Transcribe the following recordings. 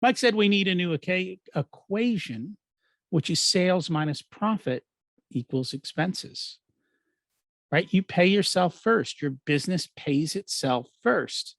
Mike said we need a new equation, which is sales minus profit equals expenses, right? You pay yourself first. Your business pays itself first.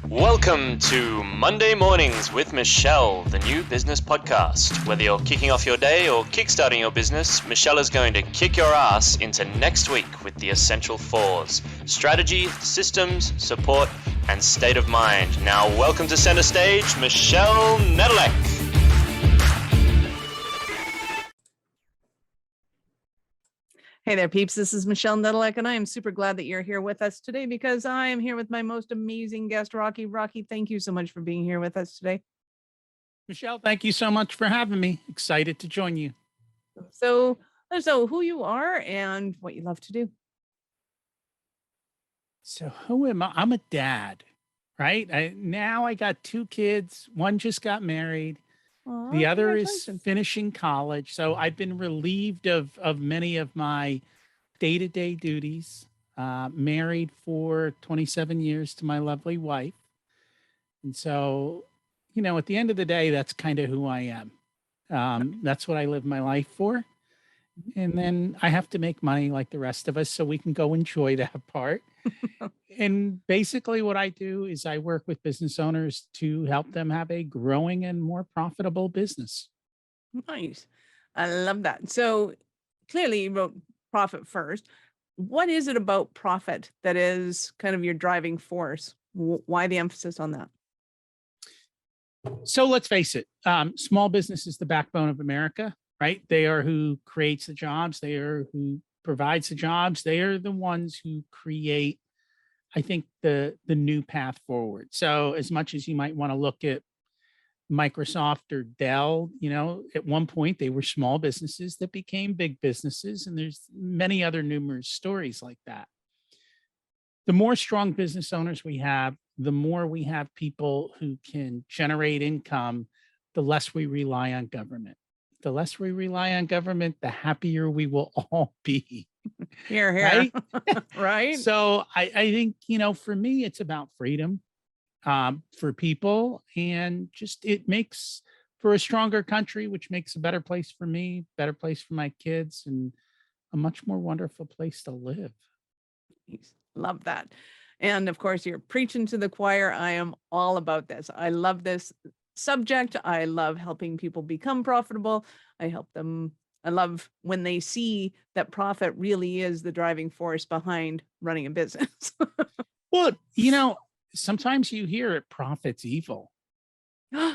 Welcome to Monday Mornings with Michelle, the new business podcast. Whether you're kicking off your day or kickstarting your business, Michelle is going to kick your ass into next week with the essential fours: strategy, systems, support, and state of mind. Now, welcome to center stage, Michelle Nedelec. Hey there, peeps. This is Michelle Nedelec, and I am super glad that you're here with us today because I am here with my most amazing guest, Rocky. Rocky, thank you so much for being here with us today. Michelle, thank you so much for having me. Excited to join you. So who you are and what you love to do. So who am I? I'm a dad, right? I got two kids. One just got married. Aw, The other is congratulations. finishing college. So I've been relieved of many of my day-to-day duties. Married for 27 years to my lovely wife. And so, at the end of the day, that's kind of who I am. That's what I live my life for. And then I have to make money like the rest of us so we can go enjoy that part. And basically what I do is I work with business owners to help them have a growing and more profitable business. Nice. I love that. So clearly you wrote profit first. What is it about profit that is kind of your driving force? Why the emphasis on that? So let's face it, small business is the backbone of America, right? They are who creates the jobs. They are who provides the jobs. They are the ones who create, I think, the new path forward. So as much as you might want to look at Microsoft or Dell, at one point they were small businesses that became big businesses, and there's many other numerous stories like that. The more strong business owners we have, the more we have people who can generate income, the less we rely on government. The less we rely on government, the happier we will all be. Here. Right? Right? So I think, for me, it's about freedom for people, and just it makes for a stronger country, which makes a better place for me, better place for my kids, and a much more wonderful place to live. Love that. And of course, you're preaching to the choir. I am all about this. I love this subject. I love helping people become profitable. I love when they see that profit really is the driving force behind running a business. Well, sometimes you hear it, profit's evil,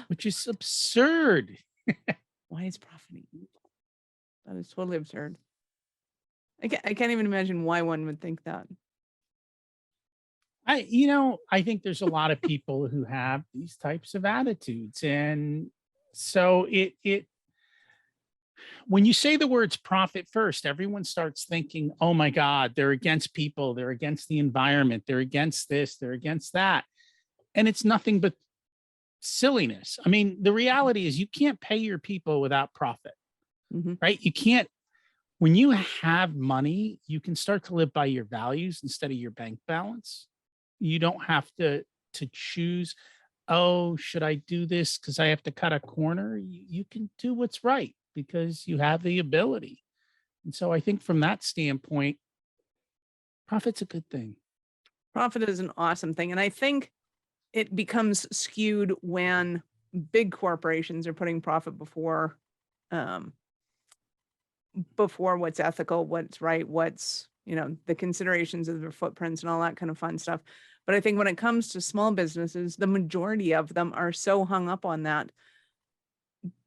which is absurd. Why is profit evil? That is totally absurd. I can't even imagine why one would think that. I think there's a lot of people who have these types of attitudes. And so when you say the words profit first, everyone starts thinking, oh my God, they're against people, they're against the environment, they're against this, they're against that. And it's nothing but silliness. I mean, the reality is you can't pay your people without profit, right? You can't. When you have money, you can start to live by your values instead of your bank balance. You don't have to choose, oh, should I do this because I have to cut a corner? You can do what's right because you have the ability. And so I think from that standpoint, profit's a good thing. Profit is an awesome thing. And I think it becomes skewed when big corporations are putting profit before what's ethical, what's right, what's, the considerations of their footprints and all that kind of fun stuff. But I think when it comes to small businesses, the majority of them are so hung up on that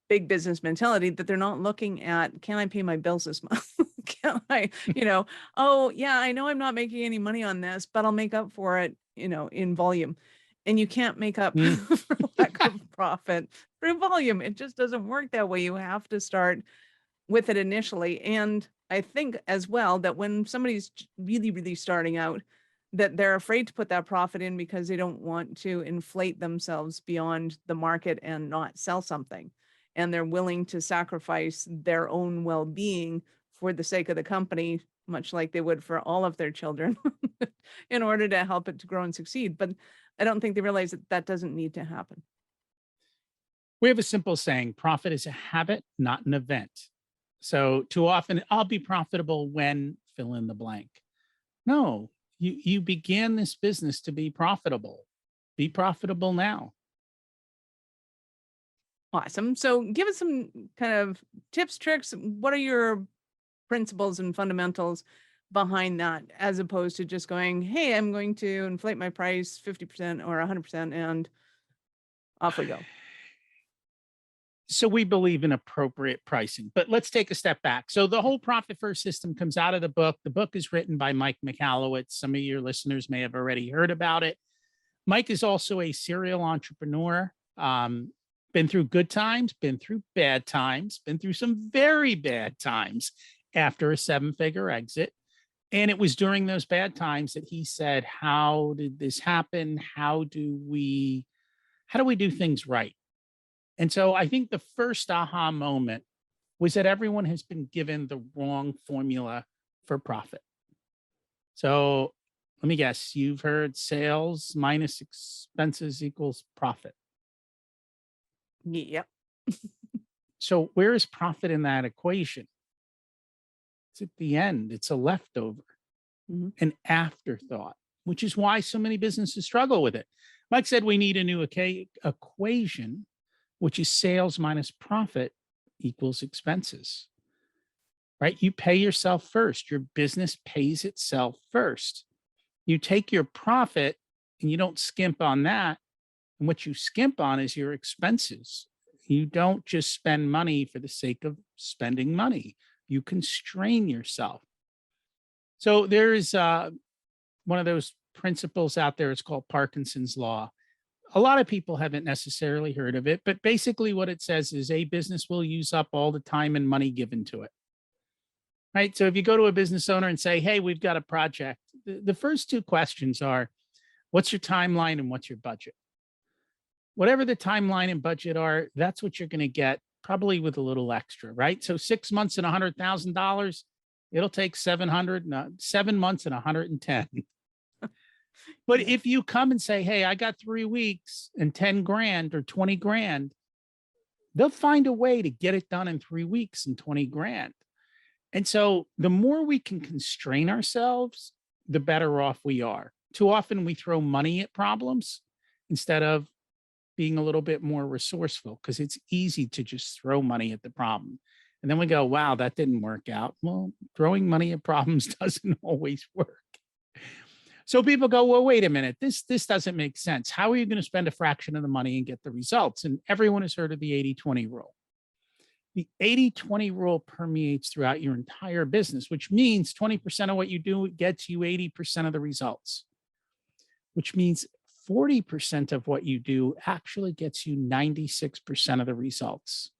big business mentality that they're not looking at, can I pay my bills this month? Can I, oh yeah, I know I'm not making any money on this, but I'll make up for it, in volume. And you can't make up for lack of profit through volume. It just doesn't work that way. You have to start with it initially. And I think as well that when somebody's really, really starting out, that they're afraid to put that profit in because they don't want to inflate themselves beyond the market and not sell something. And they're willing to sacrifice their own well-being for the sake of the company, much like they would for all of their children in order to help it to grow and succeed. But I don't think they realize that that doesn't need to happen. We have a simple saying, profit is a habit, not an event. So too often, I'll be profitable when fill in the blank. No, you began this business to be profitable. Be profitable now. Awesome. So give us some kind of tips, tricks. What are your principles and fundamentals behind that, as opposed to just going, hey, I'm going to inflate my price 50% or 100% and off we go? So we believe in appropriate pricing, but let's take a step back. So the whole profit first system comes out of the book. The book is written by Mike Michalowicz. Some of your listeners may have already heard about it. Mike is also a serial entrepreneur. Been through good times, been through bad times, been through some very bad times after a 7-figure exit. And it was during those bad times that he said, how did this happen? How do we do things right? And so I think the first aha moment was that everyone has been given the wrong formula for profit. So let me guess, you've heard sales minus expenses equals profit. Yep. So where is profit in that equation? It's at the end. It's a leftover, an afterthought, which is why so many businesses struggle with it. Mike said we need a new equation, which is sales minus profit equals expenses, right? You pay yourself first. Your business pays itself first. You take your profit and you don't skimp on that. And what you skimp on is your expenses. You don't just spend money for the sake of spending money. You constrain yourself. So there is one of those principles out there. It's called Parkinson's Law. A lot of people haven't necessarily heard of it, but basically what it says is a business will use up all the time and money given to it. Right? So if you go to a business owner and say, hey, we've got a project, the first two questions are, what's your timeline and what's your budget? Whatever the timeline and budget are, that's what you're going to get, probably with a little extra, right? So 6 months and $100,000, it'll take 7 months and 110. But if you come and say, hey, I got 3 weeks and 10 grand or 20 grand, they'll find a way to get it done in 3 weeks and 20 grand. And so the more we can constrain ourselves, the better off we are. Too often we throw money at problems instead of being a little bit more resourceful, because it's easy to just throw money at the problem. And then we go, wow, that didn't work out. Well, throwing money at problems doesn't always work. So people go, well, wait a minute, this doesn't make sense. How are you going to spend a fraction of the money and get the results? And everyone has heard of the 80-20 rule. The 80-20 rule permeates throughout your entire business, which means 20% of what you do gets you 80% of the results, which means 40% of what you do actually gets you 96% of the results,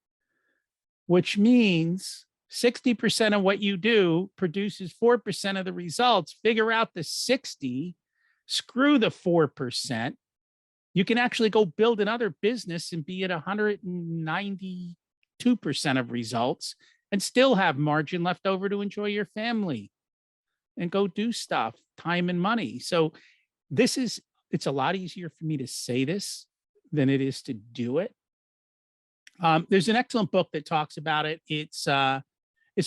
which means 60% of what you do produces 4% of the results. Figure out the 60, screw the 4%. You can actually go build another business and be at 192% of results and still have margin left over to enjoy your family and go do stuff, time and money. So it's a lot easier for me to say this than it is to do it. There's an excellent book that talks about it. It's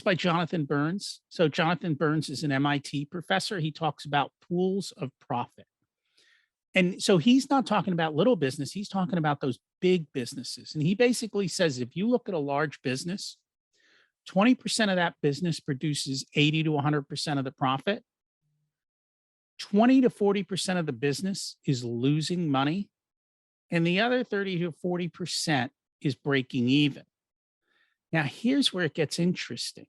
by Jonathan Burns. So Jonathan Burns is an MIT professor. He talks about pools of profit. And so he's not talking about little business. He's talking about those big businesses. And he basically says, if you look at a large business, 20% of that business produces 80 to 100% of the profit. 20 to 40% of the business is losing money. And the other 30 to 40% is breaking even. Now, here's where it gets interesting.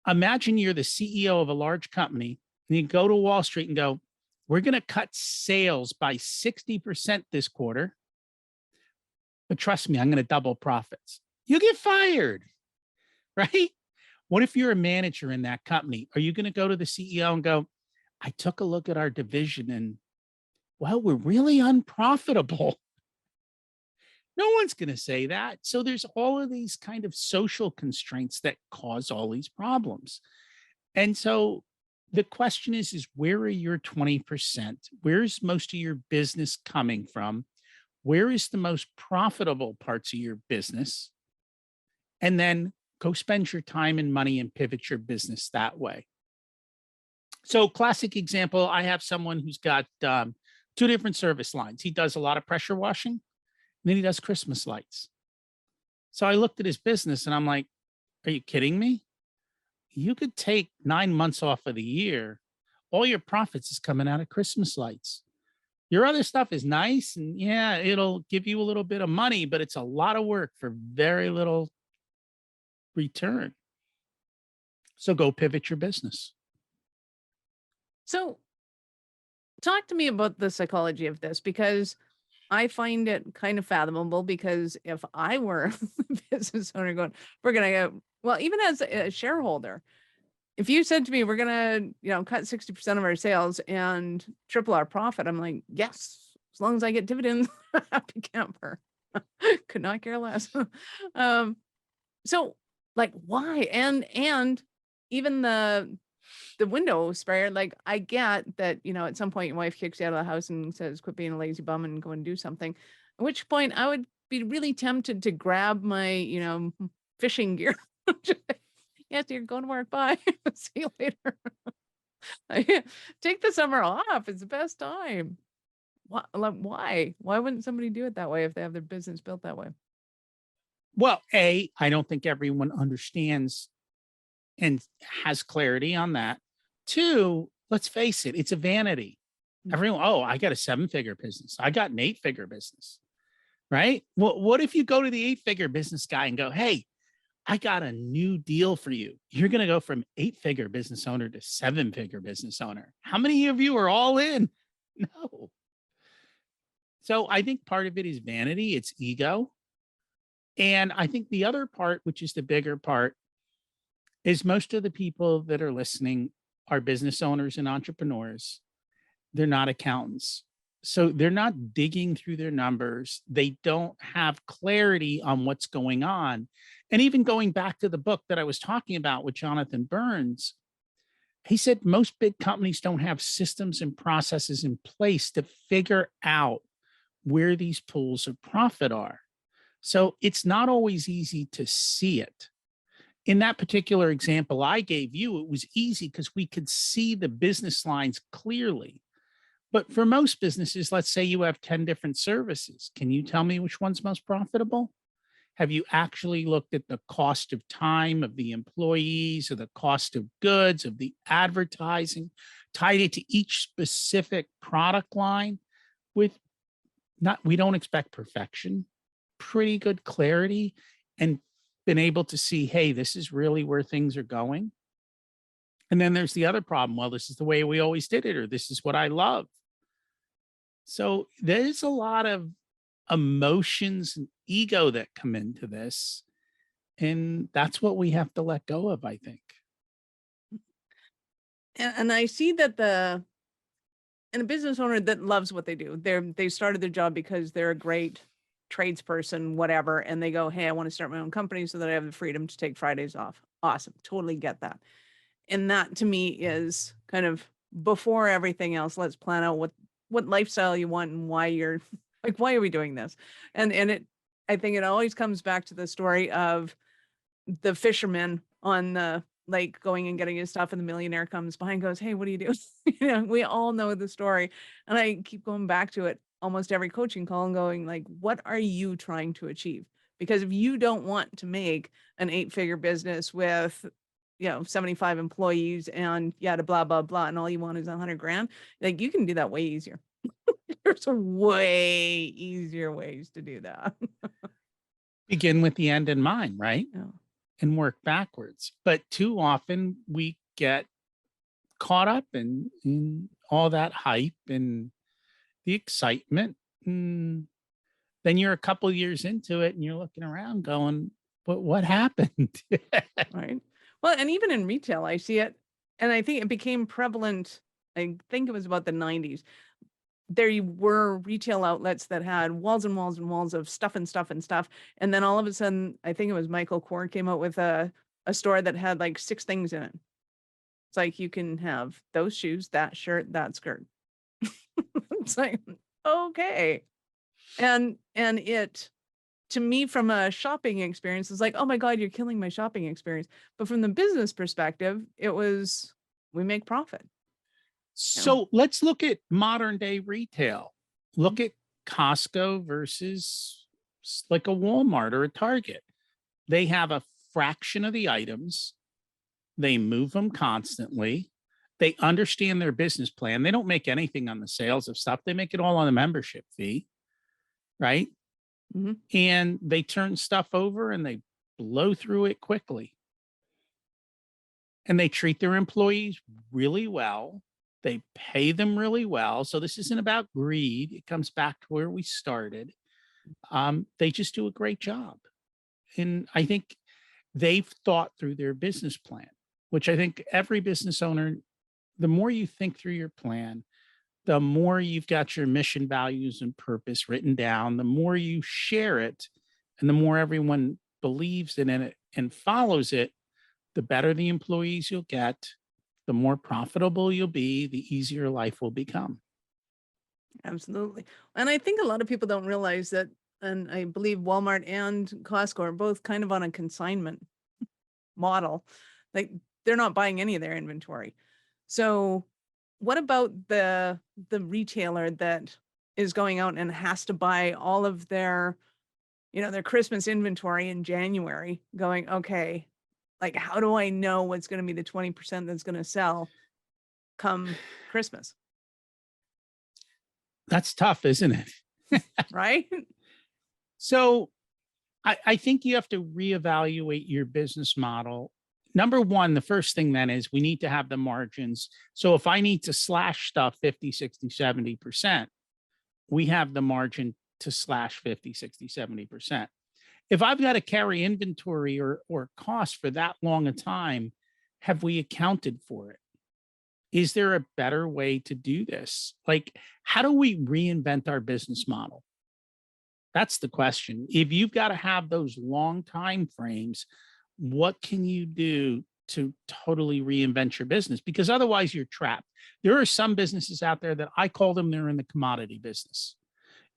Imagine you're the CEO of a large company and you go to Wall Street and go, we're going to cut sales by 60% this quarter. But trust me, I'm going to double profits. You get fired, right? What if you're a manager in that company? Are you going to go to the CEO and go, I took a look at our division and, well, we're really unprofitable. No one's going to say that. So there's all of these kind of social constraints that cause all these problems. And so the question is where are your 20%? Where's most of your business coming from? Where is the most profitable parts of your business? And then go spend your time and money and pivot your business that way. So, classic example, I have someone who's got two different service lines. He does a lot of pressure washing, and then he does Christmas lights. So I looked at his business and I'm like, are you kidding me? You could take 9 months off of the year. All your profits is coming out of Christmas lights. Your other stuff is nice and yeah, it'll give you a little bit of money, but it's a lot of work for very little return. So go pivot your business. So talk to me about the psychology of this, because I find it kind of fathomable, because if I were a business owner going, we're going to go, well, even as a shareholder, if you said to me, we're going to, cut 60% of our sales and triple our profit, I'm like, yes, as long as I get dividends, happy camper. Could not care less. So like, why? And even the window sprayer, like, I get that, at some point your wife kicks you out of the house and says, quit being a lazy bum and go and do something. At which point I would be really tempted to grab my, fishing gear. Yes, you're going to work. Bye. See you later. Take the summer off. It's the best time. Why? Why wouldn't somebody do it that way if they have their business built that way? Well, A, I don't think everyone understands and has clarity on that. Two, let's face it, it's a vanity. Everyone, oh, I got a 7-figure business. I got an 8-figure business, right? Well, what if you go to the 8-figure business guy and go, hey, I got a new deal for you. You're going to go from 8-figure business owner to 7-figure business owner. How many of you are all in? No. So I think part of it is vanity, it's ego. And I think the other part, which is the bigger part, is most of the people that are listening are business owners and entrepreneurs. They're not accountants. So they're not digging through their numbers. They don't have clarity on what's going on. And even going back to the book that I was talking about with Jonathan Burns, he said most big companies don't have systems and processes in place to figure out where these pools of profit are. So it's not always easy to see it. In that particular example I gave you, it was easy because we could see the business lines clearly. But for most businesses, let's say you have 10 different services. Can you tell me which one's most profitable? Have you actually looked at the cost of time of the employees or the cost of goods, of the advertising, tied it to each specific product line with we don't expect perfection, pretty good clarity, and been able to see, hey, this is really where things are going. And then there's the other problem. Well, this is the way we always did it, or this is what I love. So there's a lot of emotions and ego that come into this. And that's what we have to let go of, I think. And I see that and a business owner that loves what they do, they started their job because they're a great tradesperson, whatever, and they go, hey, I want to start my own company so that I have the freedom to take Fridays off. Awesome. Totally get that. And that to me is kind of before everything else. Let's plan out what lifestyle you want and why you're like, why are we doing this? And I think it always comes back to the story of the fisherman on the lake going and getting his stuff, and the millionaire comes behind, goes, hey, what do you do? We all know the story. And I keep going back to it almost every coaching call and going like, what are you trying to achieve? Because if you don't want to make an 8-figure business with 75 employees and yada blah blah blah, and all you want is 100 grand, like, you can do that way easier. There's way easier ways to do that. Begin with the end in mind, right? Yeah. And work backwards. But too often we get caught up in all that hype and the excitement. And then you're a couple years into it and you're looking around going, but what happened? Right. Well, and even in retail, I see it. And I think it became prevalent. I think it was about the 90s. There were retail outlets that had walls and walls and walls of stuff and stuff and stuff. And then all of a sudden, I think it was Michael Kors came out with a store that had like 6 things in it. It's like you can have those shoes, that shirt, that skirt. It's like, okay. And it, to me, from a shopping experience, is like, oh my God, you're killing my shopping experience. But from the business perspective, it was, we make profit. So let's look at modern day retail. Look at Costco versus like a Walmart or a Target. They have a fraction of the items. They move them constantly. They understand their business plan. They don't make anything on the sales of stuff. They make it all on a membership fee, right? Mhm. And they turn stuff over and they blow through it quickly. And they treat their employees really well. They pay them really well. So this isn't about greed. It comes back to where we started. They just do a great job. And I think they've thought through their business plan, which I think every business owner, the more you think through your plan, the more you've got your mission, values, and purpose written down, the more you share it, and the more everyone believes in it and follows it, the better the employees you'll get, the more profitable you'll be, the easier life will become. Absolutely. And I think a lot of people don't realize that, and I believe Walmart and Costco are both kind of on a consignment model. Like they're not buying any of their inventory. So what about the retailer that is going out and has to buy all of their, their Christmas inventory in January, going, okay, like how do I know what's going to be the 20% that's going to sell come Christmas? That's tough, isn't it? Right? So I think you have to reevaluate your business model. Number one, the first thing then is we need to have the margins. So if I need to slash stuff 50, 60, 70%, we have the margin to slash 50, 60, 70%. If I've got to carry inventory or cost for that long a time, have we accounted for it? Is there a better way to do this? Like, how do we reinvent our business model? That's the question. If you've got to have those long time frames, what can you do to totally reinvent your business? Because otherwise you're trapped. There are some businesses out there that I call them, they're in the commodity business.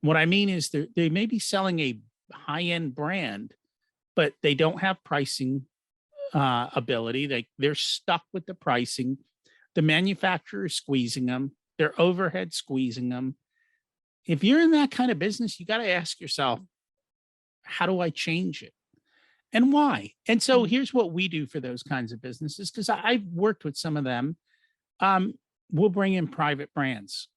What I mean is they may be selling a high-end brand, but they don't have pricing ability. They're stuck with the pricing. The manufacturer is squeezing them. Their overhead squeezing them. If you're in that kind of business, you got to ask yourself, how do I change it? And why? And so here's what we do for those kinds of businesses, because I've worked with some of them. We'll bring in private brands.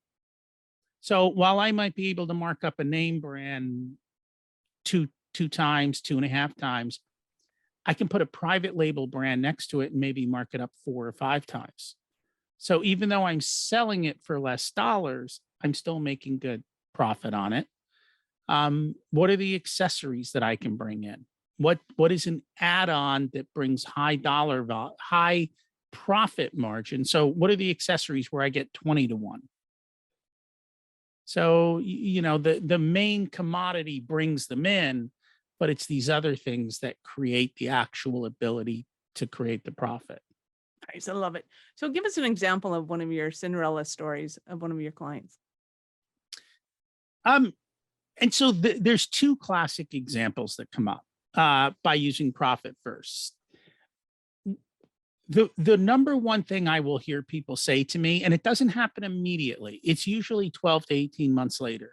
So while I might be able to mark up a name brand two times, 2.5 times, I can put a private label brand next to it and maybe mark it up 4 or 5 times. So even though I'm selling it for less dollars, I'm still making good profit on it. What are the accessories that I can bring in? What is an add-on that brings high profit margin? So what are the accessories where I get 20 to 1? So, the main commodity brings them in, but it's these other things that create the actual ability to create the profit. Nice. I love it. So give us an example of one of your Cinderella stories of one of your clients. And so there's 2 classic examples that come up by using profit first. The number one thing I will hear people say to me, and it doesn't happen immediately, it's usually 12 to 18 months later.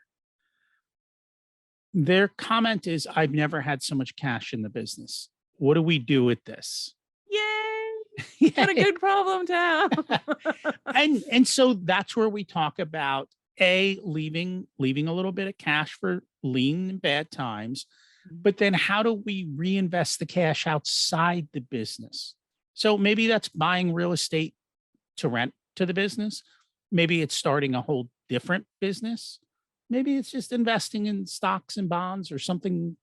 Their comment is, I've never had so much cash in the business. What do we do with this? Yay! What a good problem to have. and so that's where we talk about leaving a little bit of cash for lean and bad times, but then how do we reinvest the cash outside the business? So maybe that's buying real estate to rent to the business. Maybe it's starting a whole different business. Maybe it's just investing in stocks and bonds or something,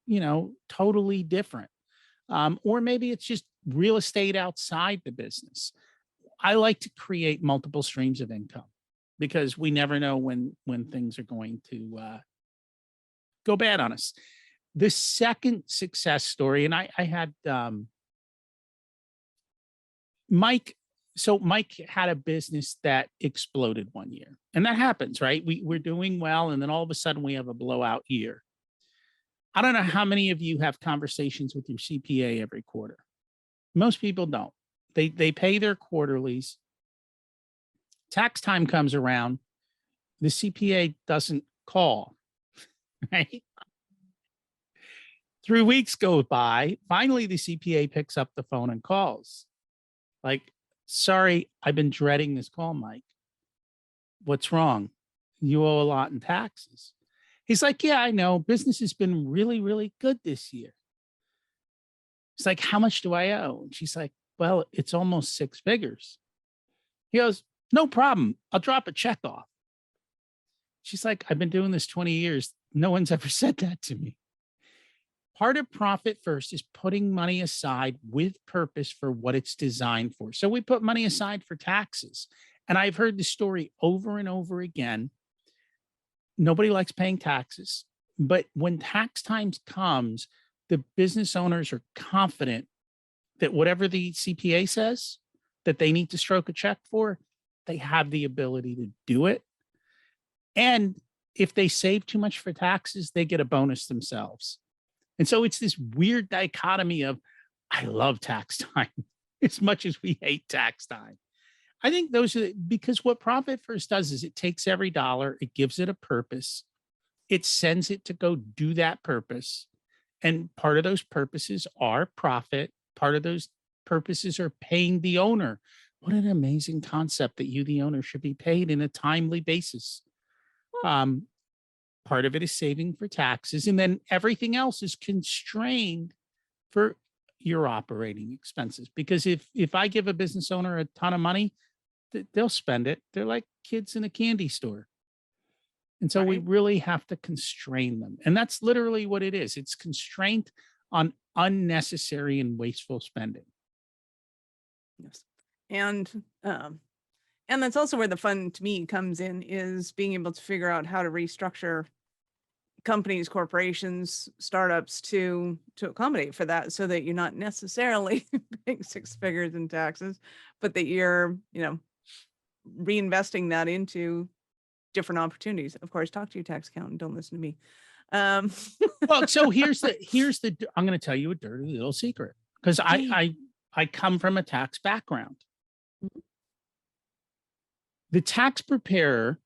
totally different. Or maybe it's just real estate outside the business. I like to create multiple streams of income because we never know when things are going to go bad on us. The second success story, and I had Mike So Mike had a business that exploded one year, and that happens, right? We're doing well, and then all of a sudden we have a blowout year. I don't know how many of you have conversations with your CPA every quarter. Most people don't. They pay their quarterlies. Tax time comes around, the CPA doesn't call, right? 3 weeks go by. Finally, the CPA picks up the phone and calls. Like, sorry, I've been dreading this call, Mike. What's wrong? You owe a lot in taxes. He's like, yeah, I know. Business has been really, really good this year. He's like, how much do I owe? And she's like, well, it's almost 6 figures. He goes, no problem. I'll drop a check off. She's like, I've been doing this 20 years. No one's ever said that to me. Part of Profit First is putting money aside with purpose for what it's designed for. So we put money aside for taxes. And I've heard the story over and over again. Nobody likes paying taxes, but when tax time comes, the business owners are confident that whatever the CPA says that they need to stroke a check for, they have the ability to do it. And if they save too much for taxes, they get a bonus themselves. And so it's this weird dichotomy of, I love tax time as much as we hate tax time. I think those are because what Profit First does is it takes every dollar, it gives it a purpose, it sends it to go do that purpose. And part of those purposes are profit. Part of those purposes are paying the owner. What an amazing concept that you, the owner, should be paid in a timely basis. Part of it is saving for taxes, and then everything else is constrained for your operating expenses. Because if I give a business owner a ton of money, they'll spend it. They're like kids in a candy store. And so we really have to constrain them. And that's literally what it is. It's constraint on unnecessary and wasteful spending. Yes. And that's also where the fun to me comes in, is being able to figure out how to restructure companies, corporations, startups to accommodate for that, so that you're not necessarily paying 6 figures in taxes, but that you're, reinvesting that into different opportunities. Of course, talk to your tax accountant. Don't listen to me. Well, so here's the I'm going to tell you a dirty little secret, because I come from a tax background. The tax preparer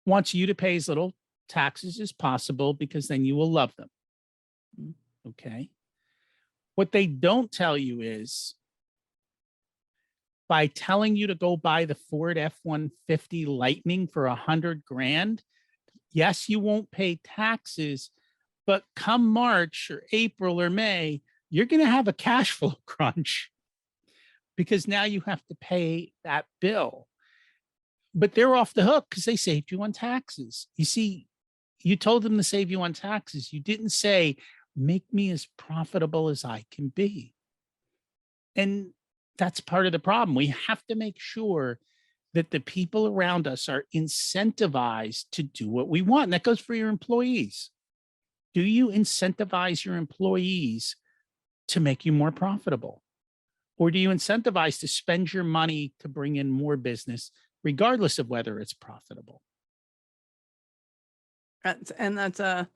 wants you to pay as little taxes as possible, because then you will love them. Okay. What they don't tell you is, by telling you to go buy the Ford F-150 Lightning for $100,000, yes, you won't pay taxes, but come March or April or May, you're going to have a cash flow crunch, because now you have to pay that bill. But they're off the hook because they saved you on taxes. You see, you told them to save you on taxes. You didn't say, make me as profitable as I can be. And that's part of the problem. We have to make sure that the people around us are incentivized to do what we want. And that goes for your employees. Do you incentivize your employees to make you more profitable? Or do you incentivize to spend your money to bring in more business, regardless of whether it's profitable? That's an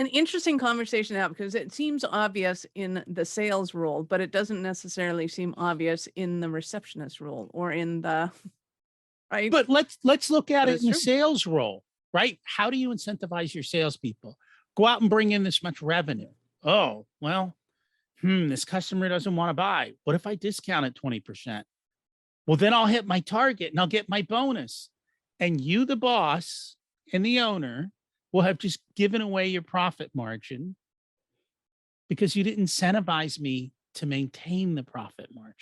interesting conversation to have, because it seems obvious in the sales role, but it doesn't necessarily seem obvious in the receptionist role or in the right. But let's look at But it it's in the true. sales role, right? How do you incentivize your salespeople? Go out and bring in this much revenue. Oh, well, this customer doesn't want to buy. What if I discount it 20%? Well, then I'll hit my target and I'll get my bonus. And you, the boss and the owner, will have just given away your profit margin because you didn't incentivize me to maintain the profit margin.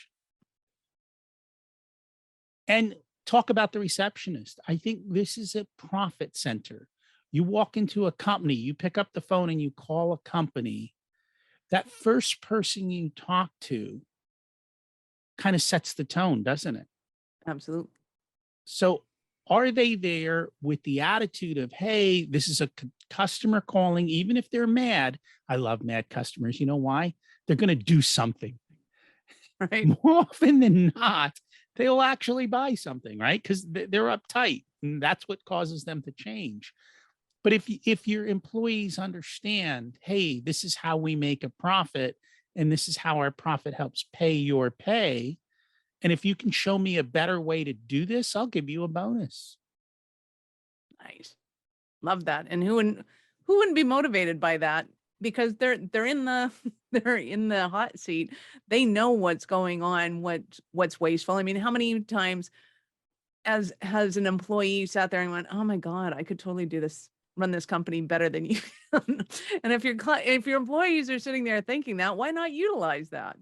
And talk about the receptionist. I think this is a profit center. You walk into a company, you pick up the phone and you call a company. That first person you talk to kind of sets the tone, doesn't it? Absolutely. So are they there with the attitude of, hey, this is a customer calling, even if they're mad? I love mad customers. You know why? They're going to do something. right? more often than not, they'll actually buy something, right? Because they're uptight, and that's what causes them to change. But if your employees understand, hey, this is how we make a profit, and this is how our profit helps pay your pay, and if you can show me a better way to do this, I'll give you a bonus. Nice. Love that. And who wouldn't be motivated by that? Because they're in the they're in the hot seat. They know what's going on, what's wasteful. I mean, how many times as has an employee sat there and went, "Oh my God, I could totally do this, run this company better than you." And if your employees are sitting there thinking that, why not utilize that?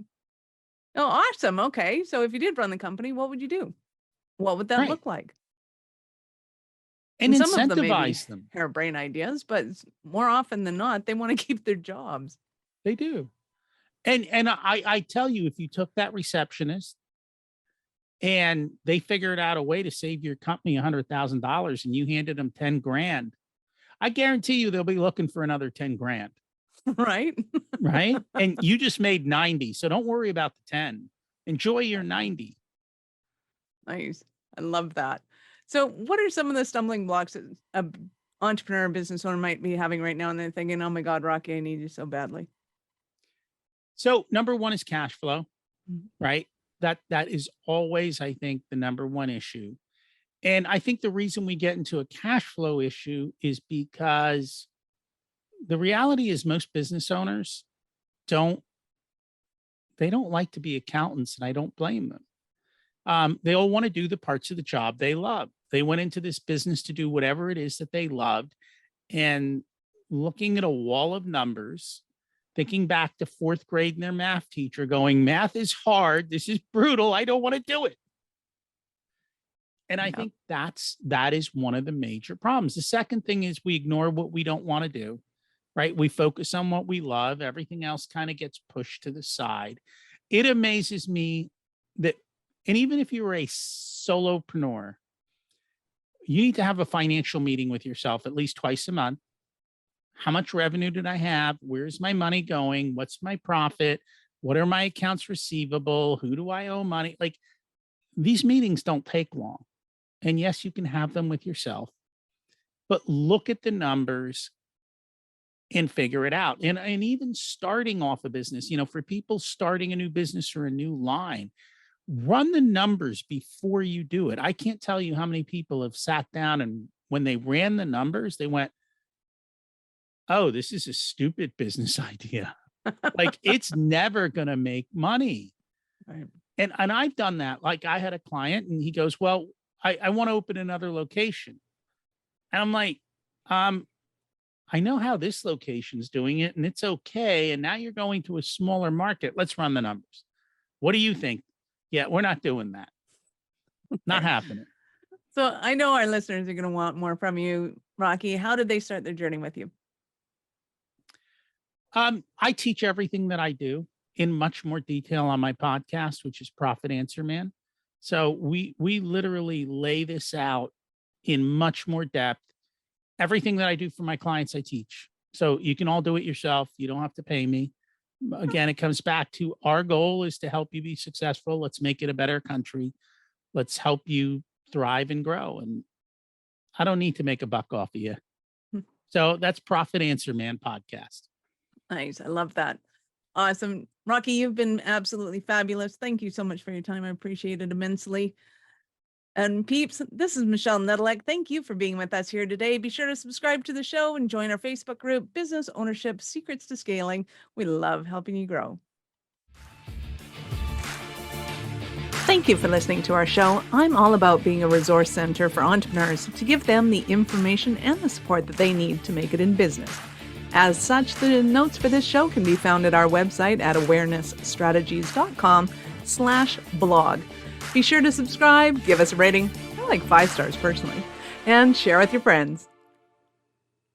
Oh, awesome. Okay. So if you did run the company, what would you do? What would that Right. look like? And And some of them may be incentivize them. harebrained ideas, but more often than not, they want to keep their jobs. They do. And I tell you, if you took that receptionist and they figured out a way to save your company $100,000 and you handed them 10 grand, I guarantee you they'll be looking for another 10 grand, Right? right? And you just made 90. So don't worry about the 10. Enjoy your 90. Nice. I love that. So what are some of the stumbling blocks that a entrepreneur or business owner might be having right now? And they're thinking, oh my God, Rocky, I need you so badly. So number one is cash flow, Mhm. right? That is always, I think, the number one issue. And I think the reason we get into a cash flow issue is because the reality is most business owners don't they don't like to be accountants, and I don't blame them. They all want to do the parts of the job they love. They went into this business to do whatever it is that they loved, and looking at a wall of numbers, thinking back to fourth grade and their math teacher going, math is hard. This is brutal. I don't want to do it. And I Yeah. think that is one of the major problems. The second thing is we ignore what we don't want to do, right? We focus on what we love. Everything else kind of gets pushed to the side. It amazes me that, and even if you're a solopreneur, you need to have a financial meeting with yourself at least twice a month. How much revenue did I have? Where's my money going? What's my profit? What are my accounts receivable? Who do I owe money? Like, these meetings don't take long. And yes, you can have them with yourself, but look at the numbers and figure it out. And even starting off a business, for people starting a new business or a new line, run the numbers before you do it. I can't tell you how many people have sat down and when they ran the numbers, they went, oh, this is a stupid business idea. Like, it's never going to make money. Right. And I've done that. Like, I had a client and he goes, well, I want to open another location. And I'm like, I know how this location's doing it and it's okay. And now you're going to a smaller market. Let's run the numbers. What do you think? Yeah, we're not doing that. Not happening. So I know our listeners are going to want more from you, Rocky. How did they start their journey with you? I teach everything that I do in much more detail on my podcast, which is Profit Answer Man. So we literally lay this out in much more depth. Everything that I do for my clients, I teach. So you can all do it yourself. You don't have to pay me. Again, it comes back to our goal is to help you be successful. Let's make it a better country. Let's help you thrive and grow. And I don't need to make a buck off of you. So that's Profit Answer Man podcast. Nice. I love that. Awesome. Rocky, you've been absolutely fabulous. Thank you so much for your time. I appreciate it immensely. And peeps, this is Michelle Nedelec. Thank you for being with us here today. Be sure to subscribe to the show and join our Facebook group, Business Ownership Secrets to Scaling. We love helping you grow. Thank you for listening to our show. I'm all about being a resource center for entrepreneurs to give them the information and the support that they need to make it in business. As such, the notes for this show can be found at our website at awarenessstrategies.com/blog. Be sure to subscribe, give us a rating. I like 5 stars personally, and share with your friends.